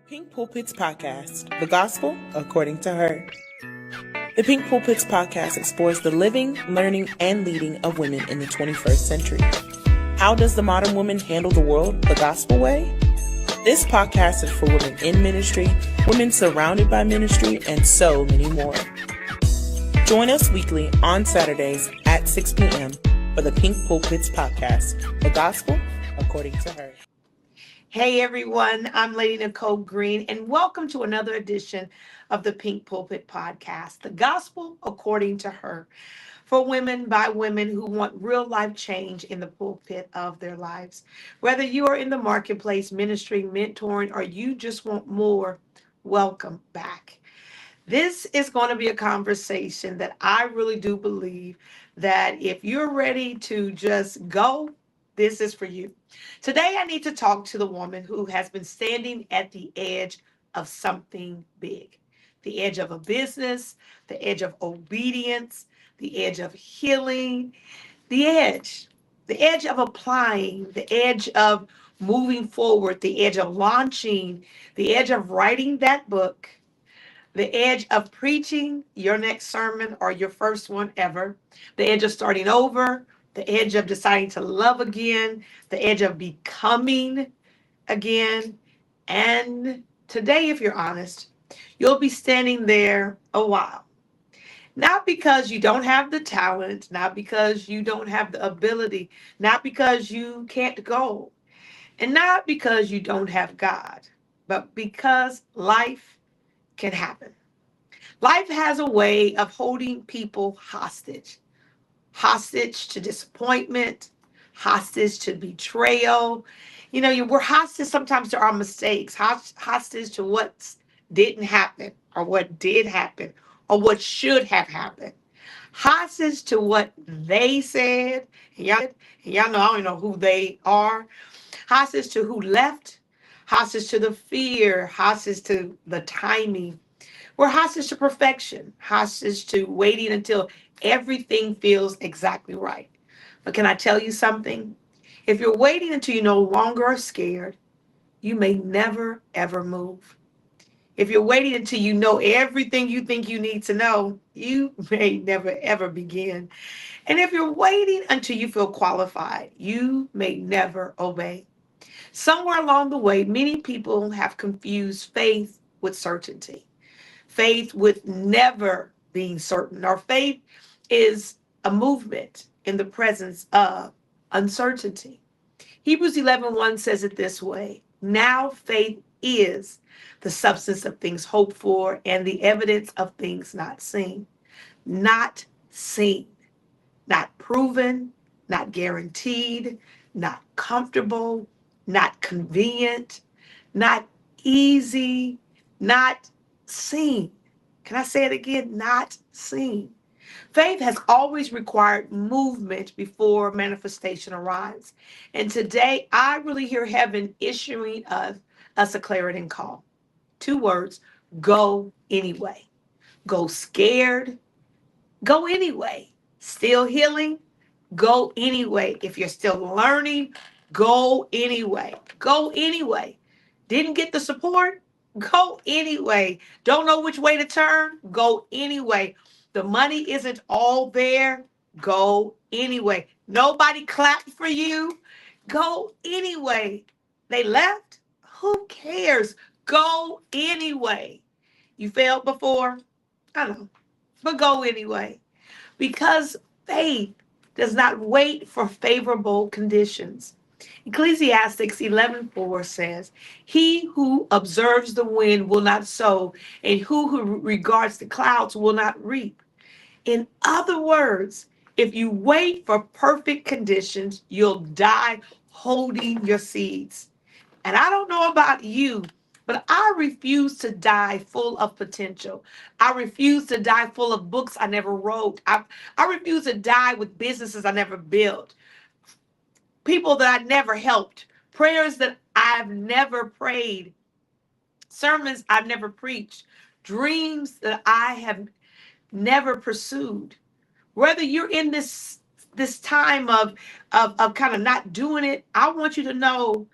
Pink Pulpits Podcast, the gospel according to her. The Pink Pulpits Podcast explores the living, learning, and leading of women in the 21st century. How does the modern woman handle the world the gospel way? This podcast is for women in ministry, women surrounded by ministry, and so many more. Join us weekly on Saturdays at 6 p.m. for the Pink Pulpits Podcast, the gospel according to her. Hey everyone, I'm Lady Nicole Green, and welcome to another edition of the Pink Pulpit Podcast, the gospel according to her, for women by women who want real life change in the pulpit of their lives. Whether you are in the marketplace, ministry, mentoring, or you just want more, welcome back. This is going to be a conversation that I really do believe that if you're ready to just go, this is for you. Today, I need to talk to the woman who has been standing at the edge of something big, the edge of a business, the edge of obedience, the edge of healing, the edge of applying, the edge of moving forward, the edge of launching, the edge of writing that book, the edge of preaching your next sermon or your first one ever, the edge of starting over, the edge of deciding to love again, the edge of becoming again. And today, if you're honest, you'll be standing there a while. Not because you don't have the talent, not because you don't have the ability, not because you can't go, and not because you don't have God, but because life can happen. Life has a way of holding people hostage to disappointment, hostage to betrayal. We're hostage sometimes to our mistakes, hostage to what didn't happen or what did happen or what should have happened, hostage to what they said. And y'all know I don't know who they are. Hostage to who left, hostage to the fear, hostage to the timing. We're hostage to perfection, hostage to waiting until everything feels exactly right. But can I tell you something? If you're waiting until you no longer are scared, you may never, ever move. If you're waiting until you know everything you think you need to know, you may never, ever begin. And if you're waiting until you feel qualified, you may never obey. Somewhere along the way, many people have confused faith with certainty. Faith with never being certain, or faith is a movement in the presence of uncertainty. Hebrews 11:1 says it this way: now faith is the substance of things hoped for and the evidence of things not seen. Not seen, not proven, not guaranteed, not comfortable, not convenient, not easy, not seen. Can I say it again? Not seen. Faith has always required movement before manifestation arrives. And today, I really hear heaven issuing us a clarion call. 2 words: go anyway. Go scared, go anyway. Still healing, go anyway. If you're still learning, go anyway. Go anyway. Didn't get the support? Go anyway. Don't know which way to turn? Go anyway. The money isn't all there? Go anyway. Nobody clapped for you? Go anyway. They left? Who cares? Go anyway. You failed before? I know, but go anyway. Because faith does not wait for favorable conditions. Ecclesiastes 11:4 says, he who observes the wind will not sow, and who regards the clouds will not reap. In other words, if you wait for perfect conditions, you'll die holding your seeds. And I don't know about you, but I refuse to die full of potential. I refuse to die full of books I never wrote. I refuse to die with businesses I never built, people that I never helped, prayers that I've never prayed, sermons I've never preached, dreams that I have never pursued. Whether you're in this time of kind of not doing it, I want you to know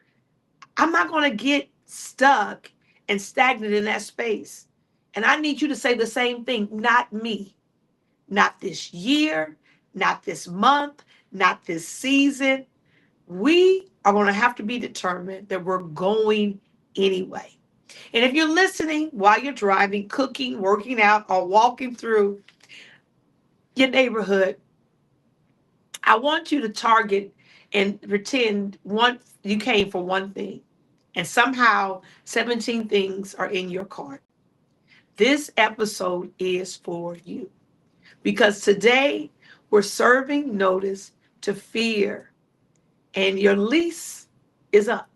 I'm not going to get stuck and stagnant in that space. And I need you to say the same thing. Not me, not this year, not this month, not this season. We are going to have to be determined that we're going anyway. And if you're listening while you're driving, cooking, working out, or walking through your neighborhood, I want you to target and pretend you came for one thing. And somehow 17 things are in your cart. This episode is for you. Because today we're serving notice to fear, and your lease is up.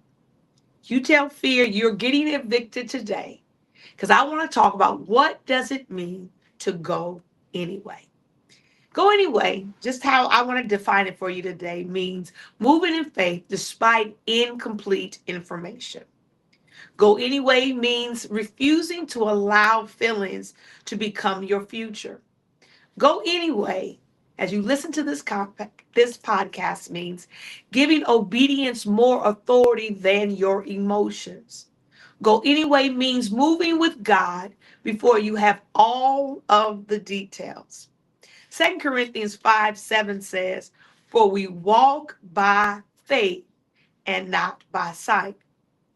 You tell fear you're getting evicted today, because I want to talk about what does it mean to go anyway. Go anyway, just how I want to define it for you today, means moving in faith despite incomplete information. Go anyway means refusing to allow feelings to become your future. Go anyway, as you listen to this podcast, means giving obedience more authority than your emotions. Go anyway means moving with God before you have all of the details. 2 Corinthians 5:7 says, "For we walk by faith and not by sight."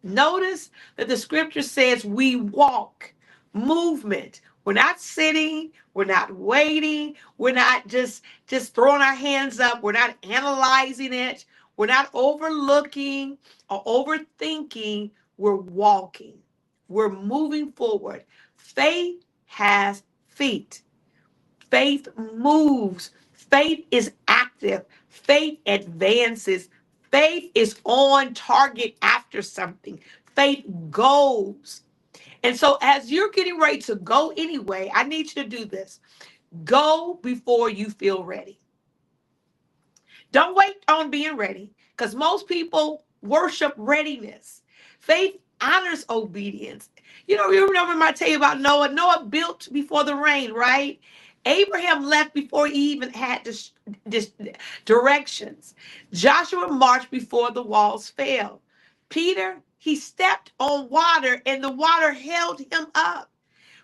Notice that the scripture says we walk, movement. We're not sitting, we're not waiting, we're not just throwing our hands up, we're not analyzing it, we're not overlooking or overthinking, we're walking. We're moving forward. Faith has feet. Faith moves. Faith is active. Faith advances. Faith is on target after something. Faith goes. And so as you're getting ready to go anyway, I need you to do this. Go before you feel ready. Don't wait on being ready, because most people worship readiness. Faith honors obedience. You remember I tell you about Noah. Noah built before the rain, right? Abraham left before he even had this directions. Joshua marched before the walls fell. Peter, he stepped on water and the water held him up.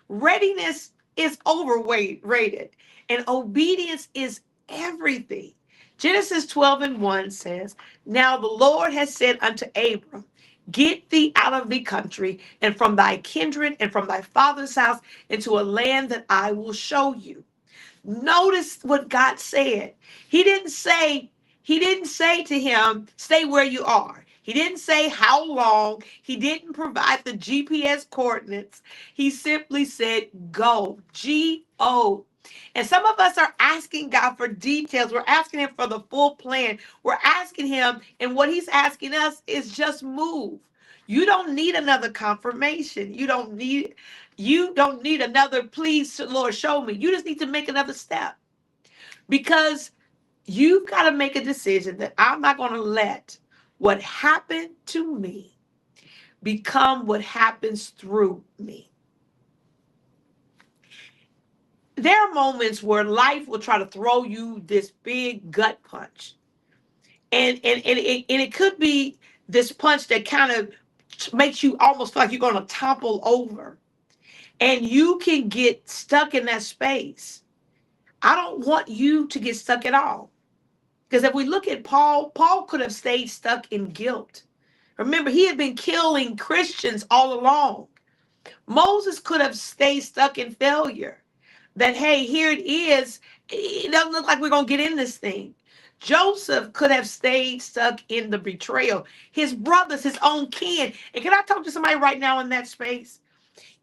Readiness is overrated, and obedience is everything. Genesis 12:1 says, "Now the Lord has said unto Abram, Get thee out of the country and from thy kindred and from thy father's house into a land that I will show you." Notice what God said. He didn't say, to him, stay where you are. He didn't say how long. He didn't provide the GPS coordinates. He simply said, go. G-O. And some of us are asking God for details. We're asking him for the full plan. We're asking him, and what he's asking us is just move. You don't need another confirmation. You don't need another please, Lord, show me. You just need to make another step, because you've got to make a decision that I'm not going to let what happened to me become what happens through me. There are moments where life will try to throw you this big gut punch. And it could be this punch that kind of makes you almost feel like you're going to topple over. And you can get stuck in that space. I don't want you to get stuck at all. Because if we look at Paul could have stayed stuck in guilt. Remember, he had been killing Christians all along. Moses could have stayed stuck in failure. That, hey, here it is. It doesn't look like we're going to get in this thing. Joseph could have stayed stuck in the betrayal. His brothers, his own kin. And can I talk to somebody right now in that space?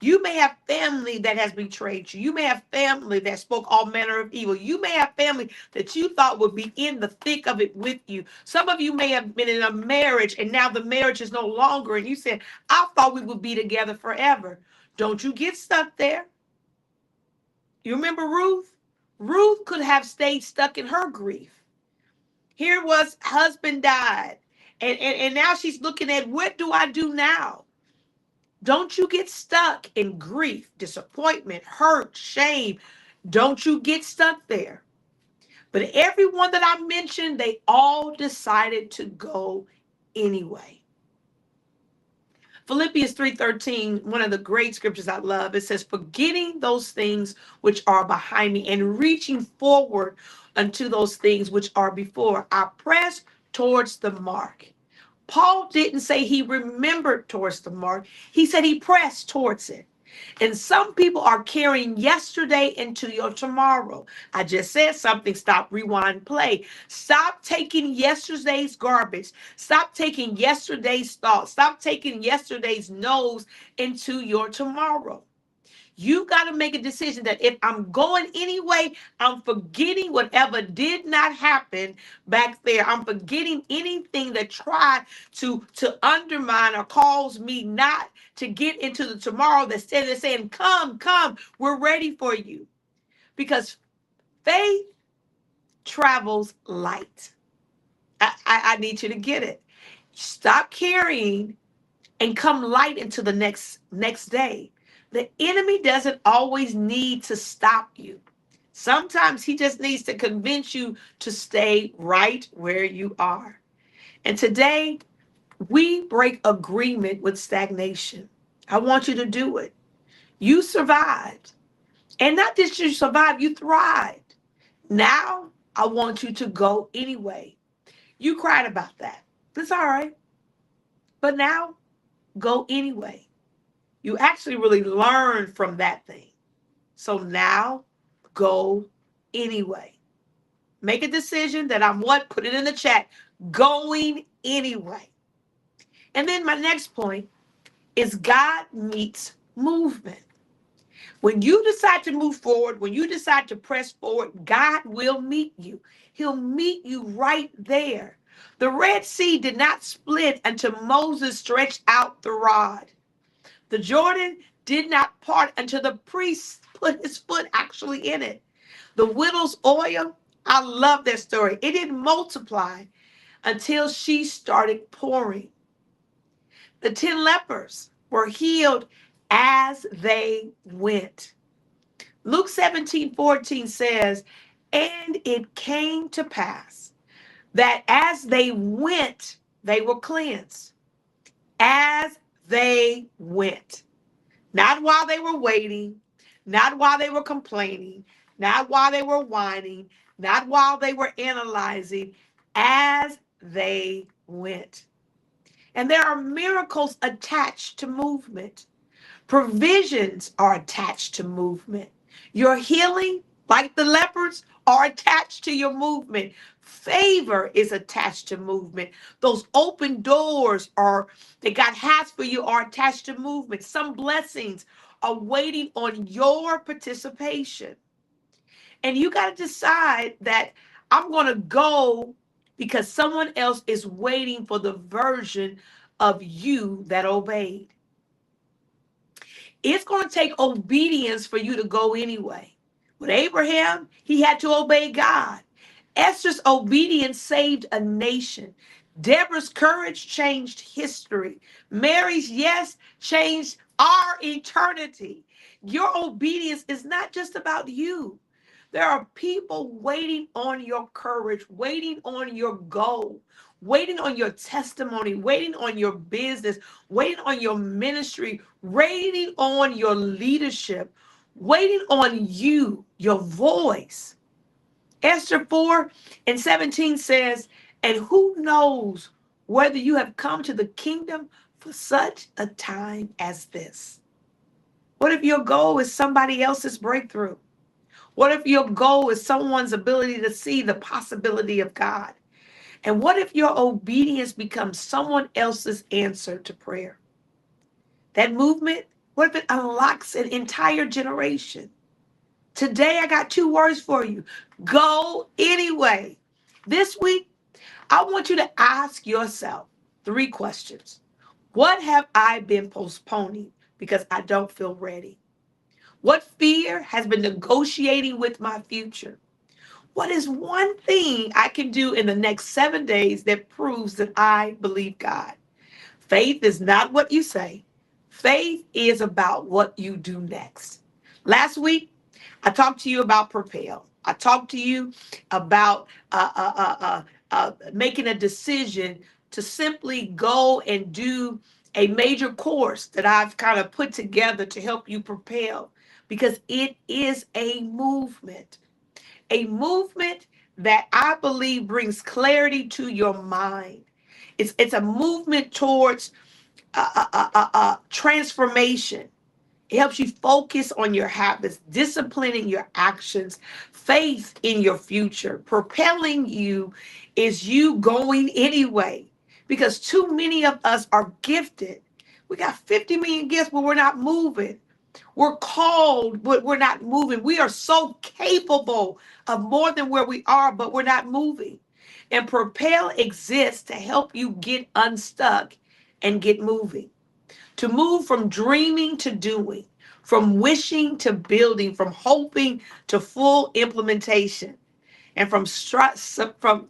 You may have family that has betrayed you. You may have family that spoke all manner of evil. You may have family that you thought would be in the thick of it with you. Some of you may have been in a marriage and now the marriage is no longer. And you said, I thought we would be together forever. Don't you get stuck there. You remember Ruth? Ruth could have stayed stuck in her grief. Here was husband died. And now she's looking at, what do I do now? Don't you get stuck in grief, disappointment, hurt, shame. Don't you get stuck there. But everyone that I mentioned, they all decided to go anyway. Philippians 3:13, one of the great scriptures I love, it says, forgetting those things which are behind me and reaching forward unto those things which are before, I press towards the mark. Paul didn't say he remembered towards the mark. He said he pressed towards it. And some people are carrying yesterday into your tomorrow. I just said something. Stop, rewind, play. Stop taking yesterday's garbage. Stop taking yesterday's thoughts. Stop taking yesterday's no's into your tomorrow. You got to make a decision that if I'm going anyway, I'm forgetting whatever did not happen back there. I'm forgetting anything that tried to undermine or cause me not to get into the tomorrow that's saying, come, come, we're ready for you. Because faith travels light. I need you to get it. Stop carrying and come light into the next day. The enemy doesn't always need to stop you. Sometimes he just needs to convince you to stay right where you are. And today, we break agreement with stagnation. I want you to do it. You survived. And not just you survived, you thrived. Now, I want you to go anyway. You cried about that. That's all right. But now, go anyway. You actually really learn from that thing. So now go anyway. Make a decision that I'm what? Put it in the chat. Going anyway. And then my next point is God meets movement. When you decide to move forward, when you decide to press forward, God will meet you. He'll meet you right there. The Red Sea did not split until Moses stretched out the rod. The Jordan did not part until the priest put his foot actually in it. The widow's oil, I love that story. It didn't multiply until she started pouring. The 10 lepers were healed as they went. Luke 17:14 says, and it came to pass that as they went, they were cleansed. As they went. Not while they were waiting, not while they were complaining, not while they were whining, not while they were analyzing, as they went. And there are miracles attached to movement. Provisions are attached to movement. Your healing, like the lepers, are attached to your movement. Favor is attached to movement. Those open doors that God has for you are attached to movement. Some blessings are waiting on your participation. And you got to decide that I'm going to go because someone else is waiting for the version of you that obeyed. It's going to take obedience for you to go anyway. With Abraham, he had to obey God. Esther's obedience saved a nation. Deborah's courage changed history. Mary's yes changed our eternity. Your obedience is not just about you. There are people waiting on your courage, waiting on your goal, waiting on your testimony, waiting on your business, waiting on your ministry, waiting on your leadership, waiting on you, your voice. Esther 4:17 says, and who knows whether you have come to the kingdom for such a time as this? What if your goal is somebody else's breakthrough? What if your goal is someone's ability to see the possibility of God? And what if your obedience becomes someone else's answer to prayer? That movement, what if it unlocks an entire generation? Today, I got 2 words for you. Go anyway. This week, I want you to ask yourself 3 questions. What have I been postponing because I don't feel ready? What fear has been negotiating with my future? What is one thing I can do in the next 7 days that proves that I believe God? Faith is not what you say. Faith is about what you do next. Last week, I talked to you about Propel. I talked to you about making a decision to simply go and do a major course that I've kind of put together to help you propel, because it is a movement that I believe brings clarity to your mind. It's a movement towards transformation. It helps you focus on your habits, disciplining your actions, faith in your future. Propelling you is you going anyway. Because too many of us are gifted. We got 50 million gifts, but we're not moving. We're called, but we're not moving. We are so capable of more than where we are, but we're not moving. And Propel exists to help you get unstuck and get moving, to move from dreaming to doing, from wishing to building, from hoping to full implementation, and from surviving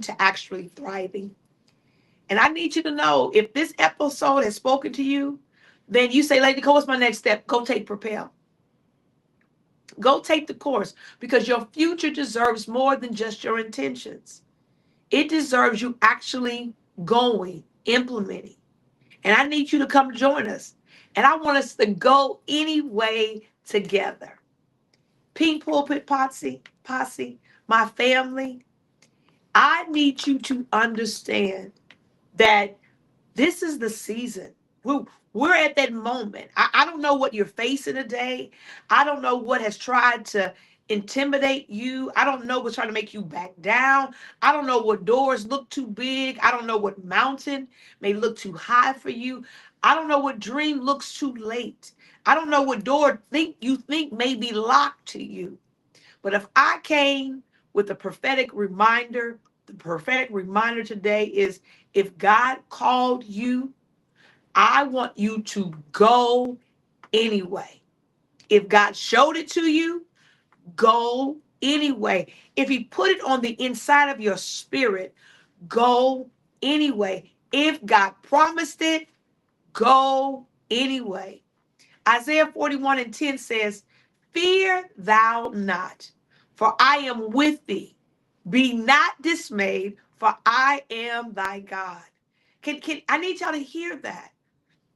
to actually thriving. And I need you to know, if this episode has spoken to you, then you say, Lady Nicole, what's my next step? Go take Propel. Go take the course, because your future deserves more than just your intentions. It deserves you actually going, implementing. And I need you to come join us. And I want us to go anyway together. Pink Pulpit Posse, my family, I need you to understand that this is the season. We're at that moment. I don't know what you're facing today. I don't know what has tried to intimidate you. I don't know what's trying to make you back down. I don't know what doors look too big. I don't know what mountain may look too high for you. I don't know what dream looks too late. I don't know what door you think may be locked to you. But if I came with a prophetic reminder, the prophetic reminder today is, if God called you, I want you to go anyway. If God showed it to you, go anyway. If He put it on the inside of your spirit, go anyway. If God promised it, go anyway. Isaiah 41:10 says, Fear thou not, for I am with thee. Be not dismayed, for I am thy God. I need y'all to hear that.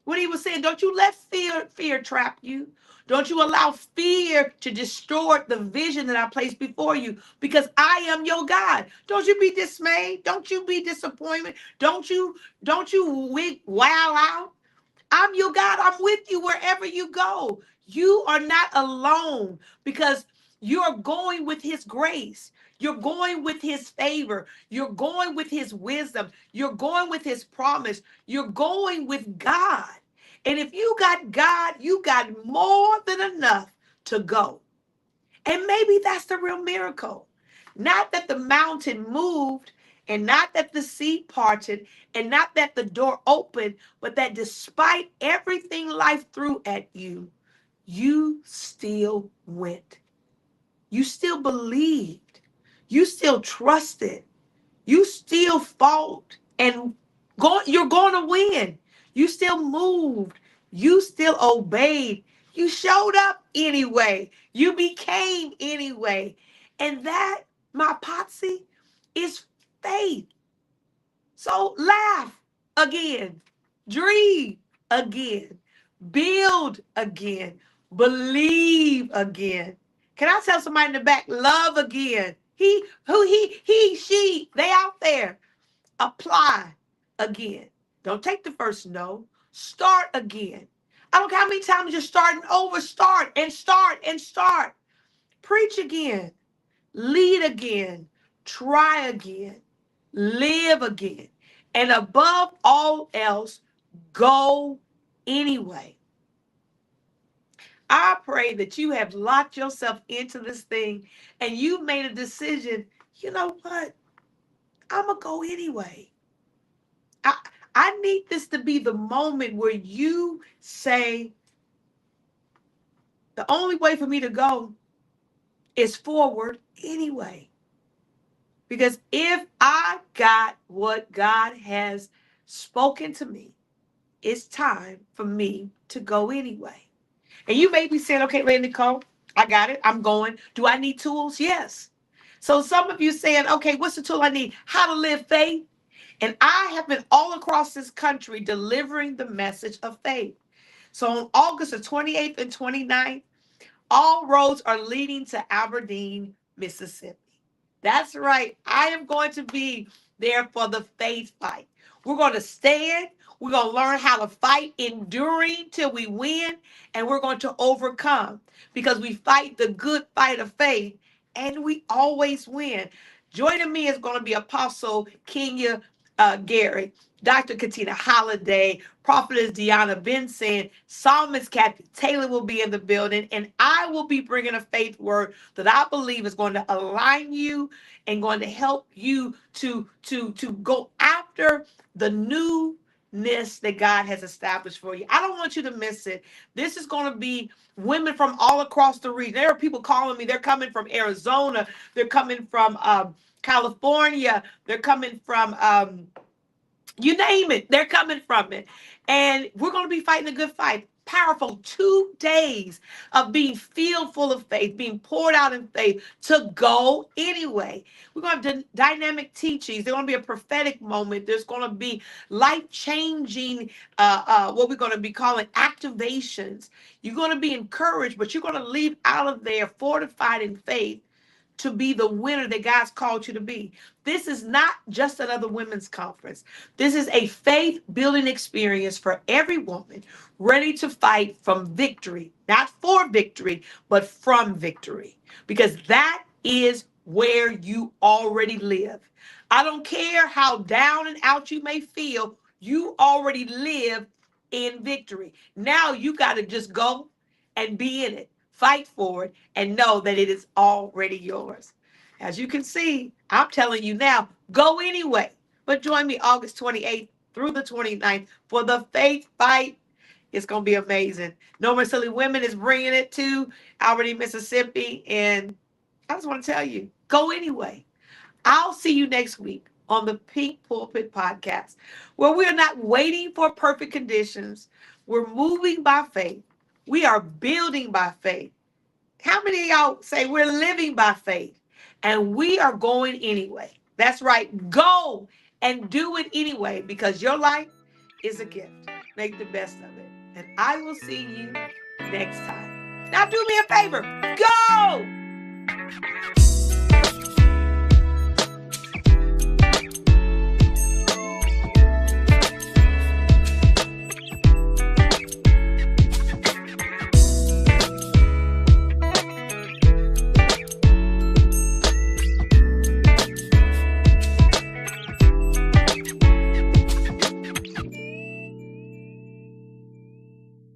What he was saying, don't you let fear trap you. Don't you allow fear to distort the vision that I placed before you, because I am your God. Don't you be dismayed. Don't you be disappointed. Don't you wow out. I'm your God. I'm with you wherever you go. You are not alone, because you're going with His grace. You're going with His favor. You're going with His wisdom. You're going with His promise. You're going with God. And if you got God, you got more than enough to go. And maybe that's the real miracle. Not that the mountain moved, and not that the sea parted, and not that the door opened, but that despite everything life threw at you, you still went. You still believed. You still trusted. You still fought, and you're going to win. You still moved. You still obeyed. You showed up anyway. You became anyway. And that, my potsy, is faith. So laugh again, dream again, build again, believe again. Can I tell somebody in the back, love again? She, they out there. Apply again. Don't take the first no. Start again. I don't care how many times you're starting over. Start and start and start. Preach again. Lead again. Try again. Live again. And above all else, go anyway. I pray that you have locked yourself into this thing and you made a decision. You know what? I'm going to go anyway. I need this to be the moment where you say, the only way for me to go is forward anyway. Because if I got what God has spoken to me, it's time for me to go anyway. And you may be saying, okay, Lady Nicole, I got it. I'm going. Do I need tools? Yes. So some of you saying, okay, what's the tool I need? How to live faith. And I have been all across this country delivering the message of faith. So on August the 28th and 29th, all roads are leading to Aberdeen, Mississippi. That's right. I am going to be there for the faith fight. We're going to stand. We're going to learn how to fight, enduring till we win, and we're going to overcome because we fight the good fight of faith and we always win. Joining me is going to be Apostle Kenya Gary, Dr. Katina Holliday, Prophetess Deanna Benson, Psalmist Kathy Taylor will be in the building, and I will be bringing a faith word that I believe is going to align you and going to help you to go after the newness that God has established for you. I don't want you to miss it. This is going to be women from all across the region. There are people calling me. They're coming from Arizona. They're coming from California. They're coming from you name it, they're coming from it. And we're going to be fighting a good fight. Powerful 2 days of being filled full of faith, being poured out in faith to go anyway. We're going to have dynamic teachings. There's going to be a prophetic moment. There's going to be life-changing, what we're going to be calling activations. You're going to be encouraged, but you're going to leave out of there fortified in faith to be the winner that God's called you to be. This is not just another women's conference. This is a faith building experience for every woman ready to fight from victory, not for victory, but from victory, because that is where you already live. I don't care how down and out you may feel, you already live in victory. Now you got to just go and be in it. Fight for it and know that it is already yours. As you can see, I'm telling you now, go anyway. But join me August 28th through the 29th for the faith fight. It's going to be amazing. No More Silly Women is bringing it to Alberty, Mississippi. And I just want to tell you, go anyway. I'll see you next week on the Pink Pulpit Podcast, where we are not waiting for perfect conditions. We're moving by faith. We are building by faith. How many of y'all say we're living by faith? And we are going anyway. That's right. Go and do it anyway because your life is a gift. Make the best of it. And I will see you next time. Now do me a favor. Go!